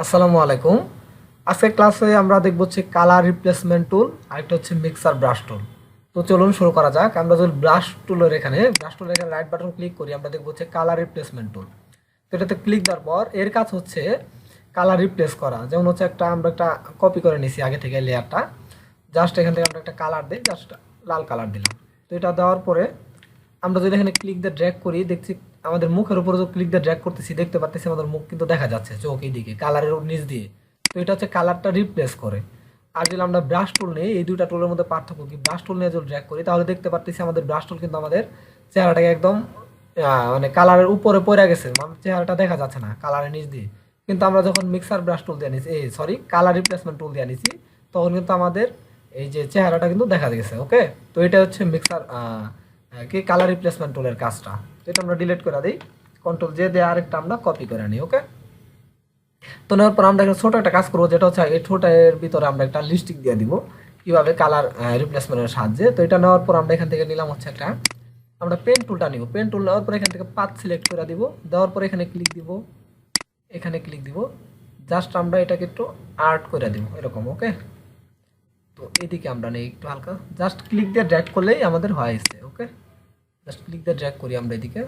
আসসালামু আলাইকুম। আজকের ক্লাসে আমরা দেখব হচ্ছে কালার রিপ্লেসমেন্ট টুল আর একটা হচ্ছে মিক্সার ব্রাশ টুল। তো চলুন শুরু করা যাক। আমরা যদি ব্রাশ টুলের এখানে রাইট বাটন ক্লিক করি, আমরা দেখব হচ্ছে কালার রিপ্লেসমেন্ট টুল। তো এটাতে ক্লিক দেওয়ার পর এর কাজ হচ্ছে কালার রিপ্লেস করা। যেমন হচ্ছে আমরা একটা কপি করে নিছি আগে থেকে লেয়ারটা, জাস্ট এখান থেকে আমরা একটা কালার দিই, জাস্ট লাল কালার দিলাম। তো এটা দেওয়ার পরে আমরা যদি এখানে ক্লিক দিয়ে ড্র্যাগ করি, দেখছি আমাদের মুখের উপরে যে ক্লিক দিয়ে ড্র্যাগ করতেছি দেখতে পাচ্ছি আমাদের মুখ কিন্তু দেখা যাচ্ছে চোখ এইদিকে কালারের নিচ দিয়ে। তো এটা হচ্ছে কালারটা রিপ্লেস করে। আর যদি আমরা ব্রাশ টুল নিই, এই দুইটা টুলের মধ্যে পার্থক্য কি, ব্রাশ টুল নিয়ে যদি ড্র্যাগ করি তাহলে দেখতে পাচ্ছি আমাদের ব্রাশ টুল কিন্তু আমাদের চেহারাটাকে একদম মানে কালারের উপরে পড়ে গেছে, মানে চেহারাটা দেখা যাচ্ছে না কালারের নিচ দিয়ে। কিন্তু আমরা যখন মিক্সার ব্রাশ টুল দিয়ে নিছি, কালার রিপ্লেসমেন্ট টুল দিয়ে নিছি, তখন কিন্তু আমাদের এই যে চেহারাটা কিন্তু দেখা গেছে। ওকে, তো এটা হচ্ছে মিক্সার কি কালার রিপ্লেসমেন্ট টুলের কাজটা। তো এটা আমরা ডিলিট করে দিই, কন্ট্রোল জে দিয়ে আরেকটা আমরা কপি করে নিই। ওকে, তো নেওয়ার পর আমরা ছোট একটা কাজ করবো, যেটা হচ্ছে এই ছোটের ভিতরে আমরা একটা লিস্টিক দিয়ে দিব কিভাবে কালার রিপ্লেসমেন্টের সাহায্যে। তো এটা নেওয়ার পর আমরা এখান থেকে নিলাম হচ্ছে আমরা পেন টুলটা নিব। পেন টুল নেওয়ার পর এখান থেকে পাথ সিলেক্ট করে দিব, দেওয়ার পর এখানে ক্লিক দিব, জাস্ট আমরা এটাকে একটু আর্ট করে দিব এরকম। ওকে, তো এদিকে আমরা নেই একটু হালকা, জাস্ট ক্লিক দিয়ে ড্র্যাগ করলেই আমাদের হয়েছে। ওকে, জাস্ট ক্লিক দিয়ে ড্র্যাগ করি আমরা এদিকে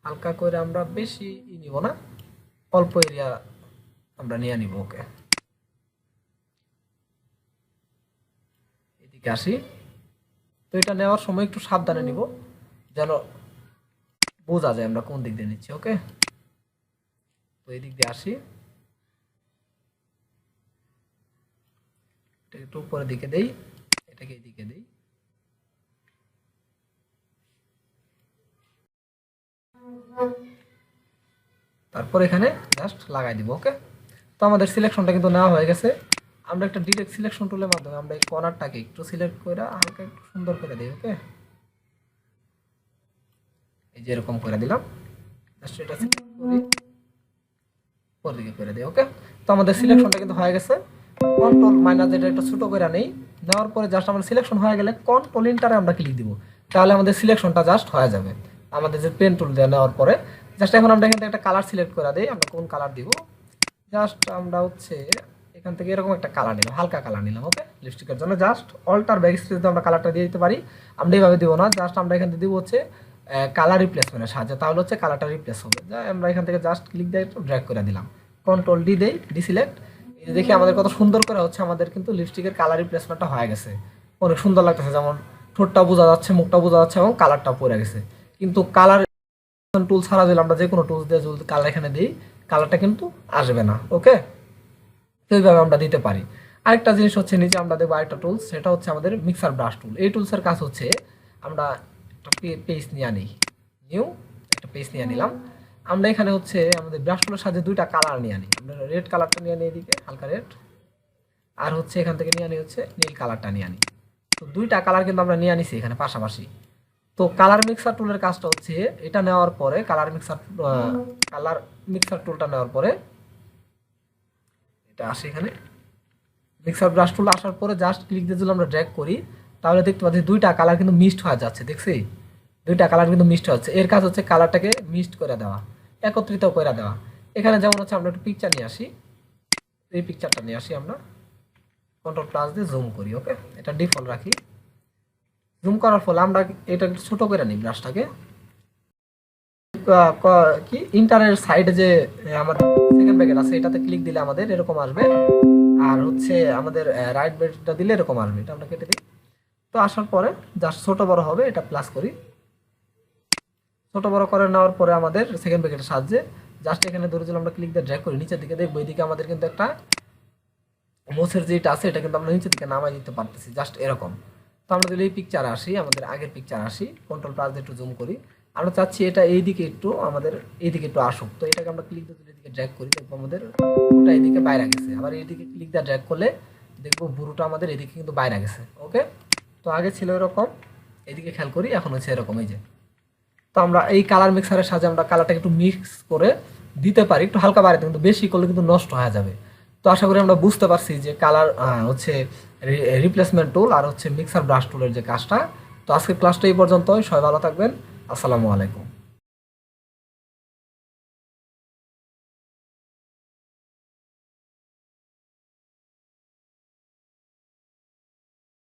হালকা করে, আমরা বেশি নিব না, অল্প এরিয়া আমরা নিয়ে নিব। ওকে, এদিকে আসি। তো এটা নেওয়ার সময় একটু সাবধানে নিব যেন বোঝা যায় আমরা কোন দিক দিয়ে নিচ্ছি। ওকে, তো এই দিক দিয়ে আসি, এটাকে একটু উপরের দিকে দেই, এটাকে এইদিকে দেই। তারপর এখানে জাস্ট লাগাই দিব। ওকে, তো আমাদের সিলেকশনটা কিন্তু নেওয়া হয়ে গেছে। আমরা একটা ডিরেক্ট সিলেকশন টুলের মাধ্যমে আমরা এই কর্নারটাকে একটু সিলেক্ট করে হালকা একটু সুন্দর করে দিই। ওকে, এই যে এরকম করে দিলাম, জাস্ট এটা সিলেক্ট করি, উপর দিকে করে দিই। ওকে, তো আমাদের সিলেকশনটা কিন্তু হয়ে গেছে। কন্ট্রোল মাইনাস যেটা একটু ছোট করে নেই, দেওয়ার পরে জাস্ট আমাদের সিলেকশন হয়ে গেলে কন্ট্রোল ইন্টারে আমরা ক্লিক দিব, তাহলে আমাদের সিলেকশনটা জাস্ট হয়ে যাবে আমাদের যে পেন টুল দিয়ে নেওয়ার পরে। জাস্ট এখন আমরা এখান থেকে একটা কালার সিলেক্ট করে দিই, আমরা কোন কালার দিব, জাস্ট আমরা হচ্ছে এখান থেকে এরকম একটা কালার নিলাম, হালকা কালার নিলাম। ওকে, লিপস্টিকের জন্য জাস্ট অল্টার ব্যাক স্পেসে আমরা কালারটা দিয়ে দিতে পারি। আমরা এইভাবে দিব না, জাস্ট আমরা এখান থেকে দিব হচ্ছে কালার রিপ্লেসমেন্টের সাহায্যে, তাহলে হচ্ছে কালারটা রিপ্লেস হবে। যা আমরা এখান থেকে জাস্ট ক্লিক দিয়ে একটু ড্র্যাগ করে দিলাম, কন্ট্রোল ডি দেই, ডিসিলেক্ট। এই যে দেখি আমাদের কত সুন্দর করে হচ্ছে আমাদের কিন্তু লিপস্টিকের কালার রিপ্লেসমেন্টটা হয়ে গেছে, অনেক সুন্দর লাগতেছে। যেমন ঠোঁটটা বোঝা যাচ্ছে, মুখটা বোঝা যাচ্ছে এবং কালারটা পড়ে গেছে। কিন্তু কালার টুল ছাড়া যদি আমরা যে কোনো টুলস দিয়ে যদি কালার এখানে দিই, কালারটা কিন্তু আসবে না। ওকে, তো এইভাবে আমরা দিতে পারি। আরেকটা জিনিস হচ্ছে নিচে আমরা দেখবো আরেকটা টুলস, সেটা হচ্ছে আমাদের মিক্সার ব্রাশ টুল। এই টুলসের কাজ হচ্ছে আমরা একটা পেজ নিয়ে আনি, নিউ একটা পেজ নিয়ে নিলাম। আমরা এখানে হচ্ছে আমাদের ব্রাশ টুলের সাথে দুইটা কালার নিয়ে আনি, আমরা রেড কালারটা নিয়ে আনি এদিকে হালকা রেড, আর হচ্ছে এখান থেকে নিয়ে আনি হচ্ছে নীল কালারটা নিয়ে আনি। তো দুইটা কালার কিন্তু আমরা নিয়ে আনিছি এখানে পাশাপাশি। তো কালার মিক্সার টুলের কাজটা হচ্ছে এটা নেওয়ার পরে কালার মিক্সার টুলটা নেওয়ার পরে এটা আসে এখানে মিক্সার ব্রাশ টুল আসার পরে জাস্ট ক্লিক দিয়ে যদি আমরা ড্র্যাগ করি, তাহলে দেখতে পাচ্ছি দুইটা কালার কিন্তু মিক্সড হয়ে যাচ্ছে। দেখছি দুইটা কালার কিন্তু মিক্সড হচ্ছে। এর কাজ হচ্ছে কালারটাকে মিক্সড করে দেওয়া, একত্রিত করে দেওয়া। এখানে যেমন হচ্ছে আমরা একটু পিকচার নিয়ে আসি, এই পিকচারটা নিয়ে আসি, আমরা কন্ট্রোল প্লাস দিয়ে জুম করি। ওকে, এটা ডিফল্ট রাখি। জুম করার ফলে আমরা এটা একটু ছোট করে নিই ব্রাশটাকে। কি ইন্টারের সাইডে যে আমাদের সেকেন্ড ব্র্যাকেট আছে, এটাতে ক্লিক দিলে আমাদের এরকম আসবে, আর হচ্ছে আমাদের রাইট ব্র্যাকেটটা দিলে এরকম আসবে। এটা আমরা কেটে দিই। তো আসার পরে জাস্ট ছোট বড় হবে, এটা প্লাস করি, ছোট বড় করে নেওয়ার পরে আমাদের সেকেন্ড ব্র্যাকেটের সাহায্যে জাস্ট এখানে ধরে যদি আমরা ক্লিক দিয়ে ড্র্যাগ করি নিচের দিকে, দেখবো এইদিকে আমাদের কিন্তু একটা মোছের যেটা আছে এটা কিন্তু আমরা নিচের দিকে নামাই দিতে পারতেছি, জাস্ট এরকম। তো আমরা যদি এই পিকচারে আসি, আমাদের আগের পিকচার আসি, কন্ট্রোল প্লাস দিয়ে একটু জুম করি, আমরা চাচ্ছি এটা এইদিকে একটু আমাদের এইদিকে একটু আসুক। তো এটাকে আমরা ক্লিক দিয়ে এদিকে ড্র্যাগ করি, দেখবো আমাদের বুড়োটা এইদিকে বাইরে গেছে। আবার এইদিকে ক্লিক দিয়ে ড্র্যাগ করলে দেখবো বুড়োটা আমাদের এদিকে কিন্তু বাইরে গেছে। ওকে, তো আগে ছিল এরকম, এইদিকে খেয়াল করি, এখন হচ্ছে এরকম। এই যে, তো আমরা এই কালার মিক্সারের সাহায্যে আমরা কালারটাকে একটু মিক্স করে দিতে পারি, একটু হালকা বাড়িতে, কিন্তু বেশি করলে কিন্তু নষ্ট হয়ে যাবে। তো আশা করি আমরা বুঝতে পারছি যে কালার হচ্ছে রিপ্লেসমেন্ট টুল আর হচ্ছে মিক্সার ব্রাশ টুলের যে কাজটা। তো আজকের ক্লাসটা এই পর্যন্তই, সবাই ভালো থাকবেন। আসসালামু আলাইকুম।